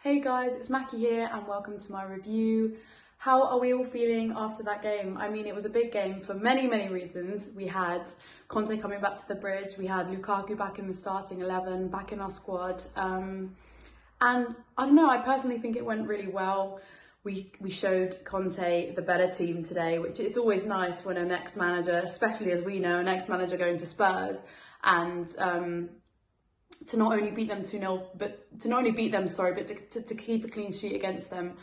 Hey guys, it's Mackie here and welcome to my review. How are we all feeling after that game? I mean, it was a big game for many reasons. We had Conte coming back to the bridge, we had Lukaku back in the starting 11, back in our squad. And I don't know, I personally think it went really well. We showed Conte the better team today, which is always nice when an ex-manager, especially as we know, an ex-manager going to Spurs and to not only beat them 2-0, but to keep a clean sheet against them.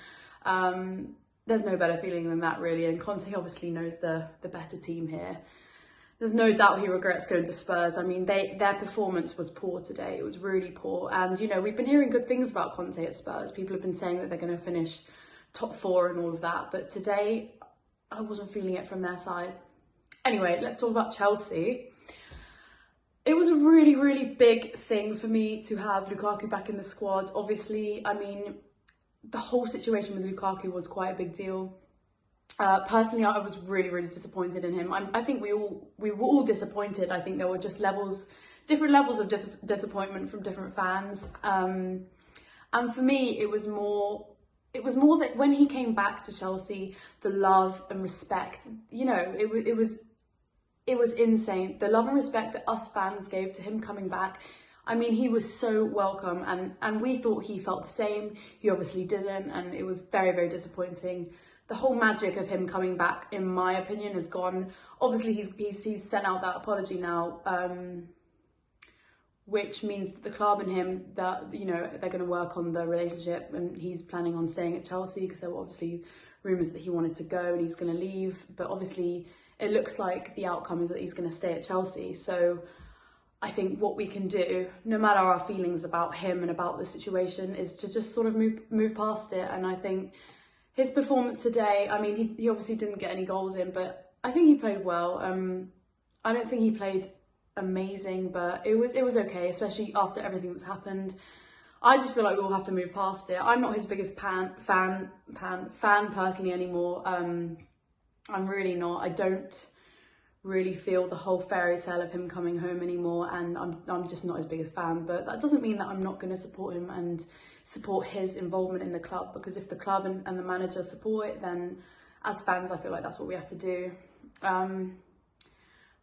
There's no better feeling than that, really. And Conte obviously knows the better team here. There's no doubt he regrets going to Spurs. I mean, their performance was poor today. It was really poor. And, you know, we've been hearing good things about Conte at Spurs. People have been saying that they're going to finish top 4 and all of that. But today, I wasn't feeling it from their side. Anyway, let's talk about Chelsea. It was a really big thing for me to have Lukaku back in the squad. Obviously, I mean, the whole situation with Lukaku was quite a big deal. Personally, I was really disappointed in him. I think we were all disappointed. I think there were just different levels of disappointment from different fans. And for me, it was more that when he came back to Chelsea, the love and respect, you know, it was insane. The love and respect that us fans gave to him coming back. I mean, he was so welcome and we thought he felt the same. He obviously didn't, and it was very disappointing. The whole magic of him coming back, in my opinion, is gone. Obviously, he's sent out that apology now, which means that the club and him, that, you know, they're going to work on the relationship, and he's planning on staying at Chelsea because there were obviously rumours that he wanted to go and he's going to leave. But obviously, it looks like the outcome is that he's going to stay at Chelsea. So I think what we can do, no matter our feelings about him and about the situation, is to just sort of move past it. And I think his performance today, I mean, he obviously didn't get any goals in, but I think he played well. I don't think he played amazing, but it was okay, especially after everything that's happened. I just feel like we'll have to move past it. I'm not his biggest fan personally anymore. I'm really not. I don't really feel the whole fairy tale of him coming home anymore, and I'm just not his biggest fan. But that doesn't mean that I'm not going to support him and support his involvement in the club, because if the club and the manager support it, then as fans I feel like that's what we have to do.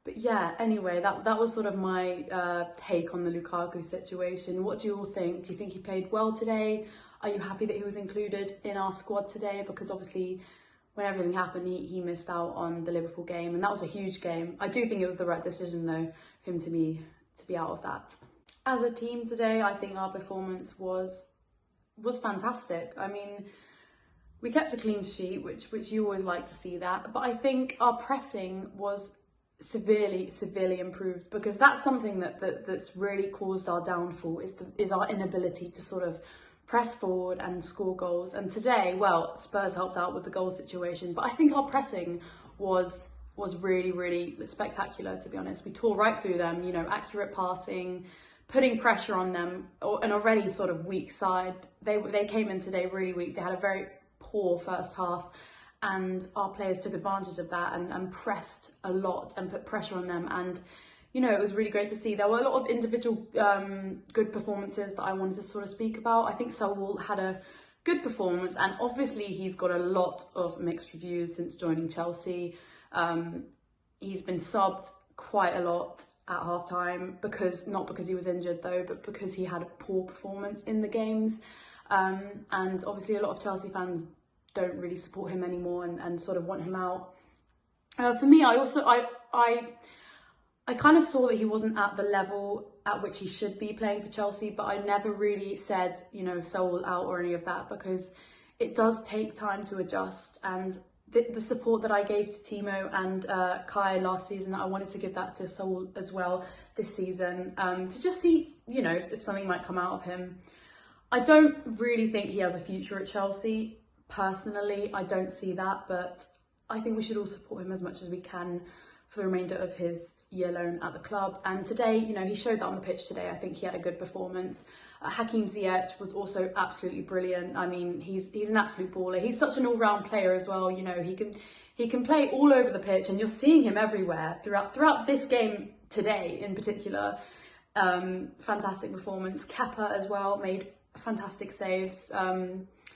But yeah, anyway, that was sort of my take on the Lukaku situation. What do you all think? Do you think he played well today? Are you happy that he was included in our squad today? Because obviously when everything happened, he missed out on the Liverpool game, and that was a huge game. I do think it was the right decision though for him to be out of that. As a team today, I think our performance was fantastic. I mean, we kept a clean sheet, which you always like to see that, but I think our pressing was severely improved, because that's something that's really caused our downfall, is our inability to sort of press forward and score goals. And today, well, Spurs helped out with the goal situation, but I think our pressing was really spectacular, to be honest. We tore right through them, you know, accurate passing, putting pressure on them, an already sort of weak side. They came in today really weak. They had a very poor first half, and our players took advantage of that and pressed a lot and put pressure on them. And, you know, it was really great to see. There were a lot of individual good performances that I wanted to sort of speak about. I think Saul had a good performance, and obviously he's got a lot of mixed reviews since joining Chelsea. He's been subbed quite a lot at half-time, not because he was injured though, but because he had a poor performance in the games. And obviously a lot of Chelsea fans don't really support him anymore and sort of want him out. For me, I kind of saw that he wasn't at the level at which he should be playing for Chelsea, but I never really said, you know, Saul out or any of that, because it does take time to adjust. And the support that I gave to Timo and Kai last season, I wanted to give that to Saul as well this season, to just see, you know, if something might come out of him. I don't really think he has a future at Chelsea. Personally, I don't see that, but I think we should all support him as much as we can for the remainder of his year loan at the club. And today, you know, he showed that on the pitch today. I think he had a good performance. Hakim Ziyech was also absolutely brilliant. I mean, he's an absolute baller. He's such an all-round player as well. You know, he can play all over the pitch, and you're seeing him everywhere throughout this game today in particular. Fantastic performance. Kepa as well made fantastic saves.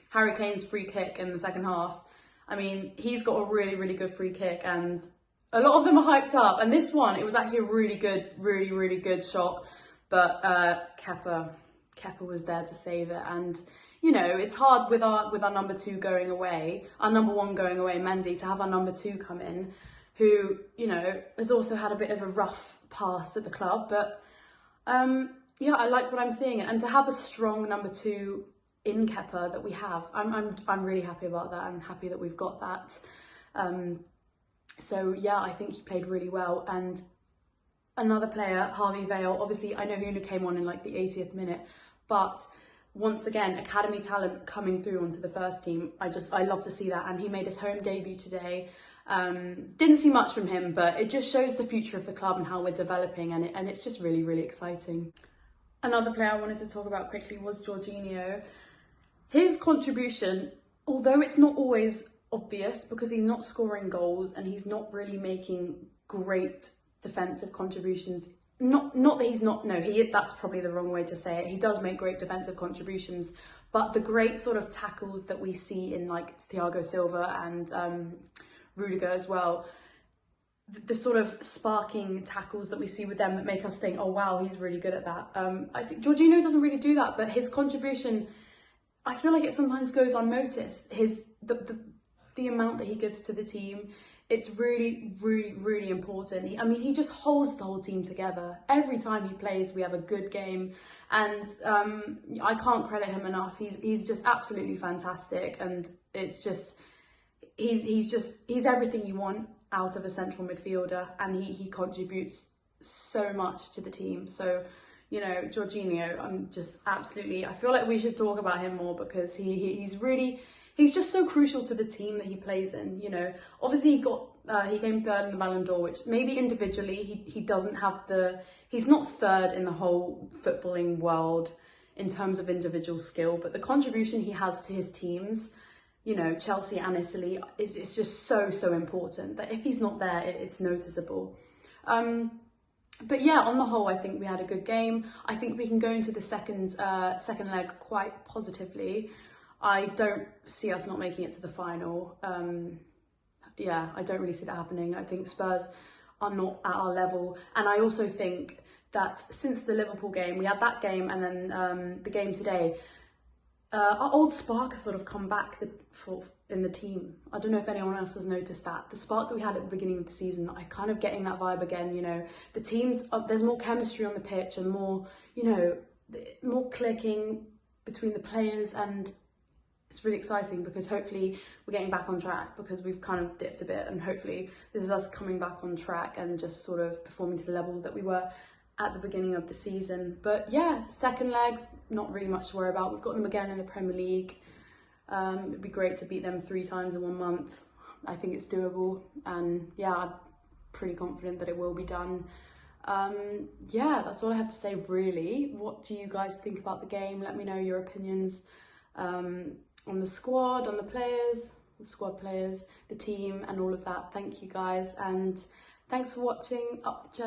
Harry Kane's free kick in the second half. I mean, he's got a really, really good free kick, and a lot of them are hyped up. And this one, it was actually a really good, really, really good shot. But Kepa was there to save it. And you know, it's hard with our number 2 going away, our number 1 going away, Mendy, to have our number 2 come in, who, you know, has also had a bit of a rough past at the club. But yeah, I like what I'm seeing, and to have a strong number 2 in Kepa that we have, I'm really happy about that. I'm happy that we've got that. So yeah, I think he played really well. And another player, Harvey Vale, obviously I know he only came on in like the 80th minute, but once again, academy talent coming through onto the first team. I love to see that, and he made his home debut today. Didn't see much from him, but it just shows the future of the club and how we're developing, and it's just really, really exciting. Another player I wanted to talk about quickly was Jorginho. His contribution, although it's not always obvious because he's not scoring goals and he's not really making great defensive contributions. Not that he's not, no, that's probably the wrong way to say it. He does make great defensive contributions, but the great sort of tackles that we see in like Thiago Silva and Rudiger as well, the sort of sparking tackles that we see with them that make us think, oh wow, he's really good at that. I think Jorginho doesn't really do that, but his contribution, I feel like it sometimes goes unnoticed. The amount that he gives to the team, it's really, really, really important. I mean, he just holds the whole team together. Every time he plays, we have a good game, and I can't credit him enough. He's just absolutely fantastic, and it's just he's everything you want out of a central midfielder, and he contributes so much to the team. So, you know, Jorginho, I'm just absolutely, I feel like we should talk about him more because he's just so crucial to the team that he plays in. You know, obviously he came third in the Ballon d'Or, which maybe individually he doesn't have he's not third in the whole footballing world in terms of individual skill, but the contribution he has to his teams, you know, Chelsea and Italy, it's just so important that if he's not there, it's noticeable. But yeah, on the whole, I think we had a good game. I think we can go into the second leg quite positively. I don't see us not making it to the final. Yeah, I don't really see that happening. I think Spurs are not at our level. And I also think that since the Liverpool game, we had that game and then the game today, our old spark has sort of come back in the team. I don't know if anyone else has noticed that. The spark that we had at the beginning of the season, I kind of getting that vibe again, you know. The teams, there's more chemistry on the pitch and more, you know, more clicking between the players, and it's really exciting because hopefully we're getting back on track, because we've kind of dipped a bit, and hopefully this is us coming back on track and just sort of performing to the level that we were at the beginning of the season. But yeah, second leg, not really much to worry about. We've got them again in the Premier League. It'd be great to beat them 3 times in 1 month. I think it's doable, and yeah, I'm pretty confident that it will be done. Yeah, that's all I have to say really. What do you guys think about the game? Let me know your opinions on the squad, on the players, the squad players, the team and all of that. Thank you guys, and thanks for watching. Up the Chelsea.